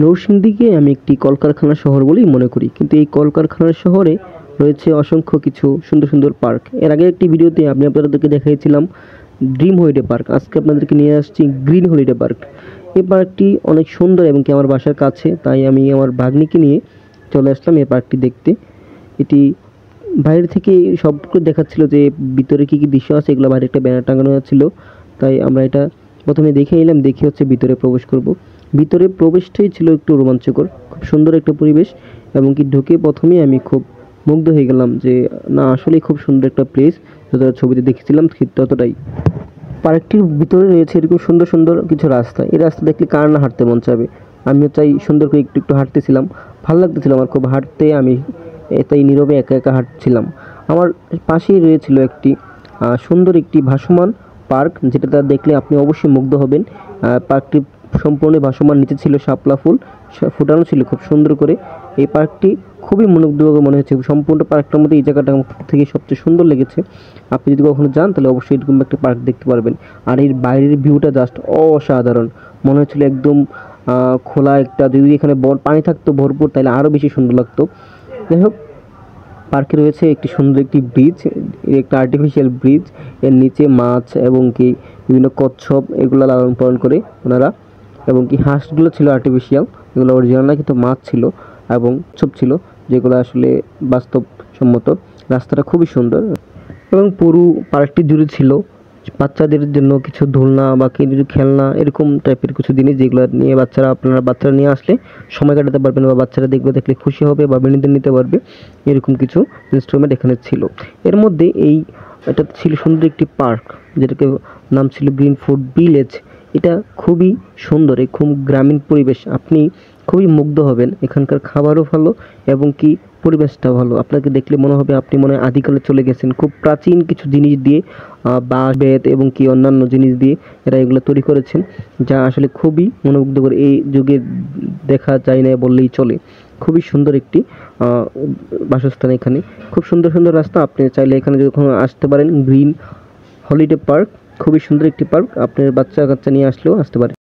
নরসিংদীকে আমি একটি কলকারখানা শহর বলেই মনে করি, কিন্তু এই কলকারখানার শহরে রয়েছে অসংখ্য কিছু সুন্দর সুন্দর পার্ক। এর আগে একটি ভিডিওতে আমি আপনাদেরকে দেখিয়েছিলাম ড্রিম হলিডে পার্ক। আজকে আপনাদেরকে নিয়ে আসছি গ্রিন হলিডে পার্ক। এই পার্কটি অনেক সুন্দর এবং কি আমার বাসার কাছে, তাই আমি আমার ভাগ্নিকে নিয়ে চলে আসলাম এই পার্কটি দেখতে। এটি বাইরে থেকে সবটুকু দেখাচ্ছিল যে ভিতরে কী কী দৃশ্য আছে, এগুলো বাইরে একটা ব্যানার টাঙানো ছিল। তাই আমরা এটা প্রথমে দেখে নিলাম, দেখে হচ্ছে ভিতরে প্রবেশ করব। ভিতরে প্রবেশটাই ছিল একটু রোমাঞ্চকর, খুব সুন্দর একটা পরিবেশ এবং কি ঢুকে প্রথমেই আমি খুব মুগ্ধ হয়ে গেলাম যে না, আসলেই খুব সুন্দর একটা প্লেস। যতটা ছবিতে দেখেছিলাম ঠিক ততটাই। পার্কটির ভিতরে রয়েছে এরকম সুন্দর সুন্দর কিছু রাস্তা। এই রাস্তা দেখলে কার না হাঁটতে মন চাবে। আমিও চাই সুন্দর করে একটু একটু হাঁটতেছিলাম, ভালো লাগতেছিল আমার খুব হাঁটতে। আমি তাই নীরবে একা একা হাঁটছিলাম। আমার পাশেই রয়েছিল একটি সুন্দর একটি ভাসমান পার্ক, যেটা দেখলে আপনি অবশ্যই মুগ্ধ হবেন। পার্কটি সম্পূর্ণ ভাসমান, নিচে ছিল শাপলা ফুল ফুটানো ছিল খুব সুন্দর করে। এই পার্কটি খুবই মনোমুগ্ধকর মনে হচ্ছে। সম্পূর্ণ পার্কটার মধ্যে এই জায়গাটা আমার থেকে সবচেয়ে সুন্দর লেগেছে। আপনি যদি কখনো যান তাহলে অবশ্যই এরকম একটা পার্ক দেখতে পারবেন। আর এর বাইরের ভিউটা জাস্ট অসাধারণ, মনে হচ্ছিল একদম খোলা একটা, যদি এখানে পানি থাকতো ভরপুর তাহলে আরও বেশি সুন্দর লাগতো। যাই হোক, পার্কে রয়েছে একটি সুন্দর একটি ব্রিজ, একটা আর্টিফিশিয়াল ব্রিজ। এর নিচে মাছ এবং কি বিভিন্ন কচ্ছপ এগুলো লালন পালন করে ওনারা, এবং কি হাঁসগুলো ছিল আর্টিফিশিয়াল, এগুলো অরিজিনাল না, কিন্তু মাছ ছিল এবং কচ্ছপ ছিল যেগুলো আসলে বাস্তবসম্মত। রাস্তাটা খুবই সুন্দর এবং পুরো পার্কটি জুড়ে ছিল বাচ্চাদের জন্য কিছু দোলনা বা কিছু খেলনা, এরকম টাইপের কিছু জিনিস যেগুলো নিয়ে আপনারা বাচ্চারা নিয়ে আসলে সময় কাটাতে পারবেন, বা বাচ্চারা দেখলে খুশি হবে বা বিনোদন নিতে পারবে। এরকম কিছু ইনস্ট্রুমেন্ট এখানে ছিল। এর মধ্যে এটা ছিল সুন্দর একটি পার্ক, যেটাকে নাম ছিল গ্রিন ফুড ভিলেজ। এটা খুবই সুন্দর, খুব গ্রামীণ পরিবেশ, আপনি খুবই মুগ্ধ হবেন। এখানকার খাবারও ভালো এবং কি পরিবেশটা ভালো। আপনাকে দেখলে মনে হবে আপনি মনে হয় আদিকালে চলে গেছেন। খুব প্রাচীন কিছু জিনিস দিয়ে, বাঁশ বেত এবং কি অন্যান্য জিনিস দিয়ে এরা এগুলো তৈরি করেছেন, যা আসলে খুবই মনোমুগ্ধকর। এই যুগে দেখা যায় না বললেই চলে। খুবই সুন্দর একটি বাসস্থান এখানে, খুব সুন্দর সুন্দর রাস্তা। আপনি চাইলে এখানে যখন আসতে পারেন গ্রিন হলিডে পার্ক, খুবই সুন্দর একটি পার্ক। আপনার বাচ্চা কাচ্চা নিয়ে আসলেও আসতে পারেন।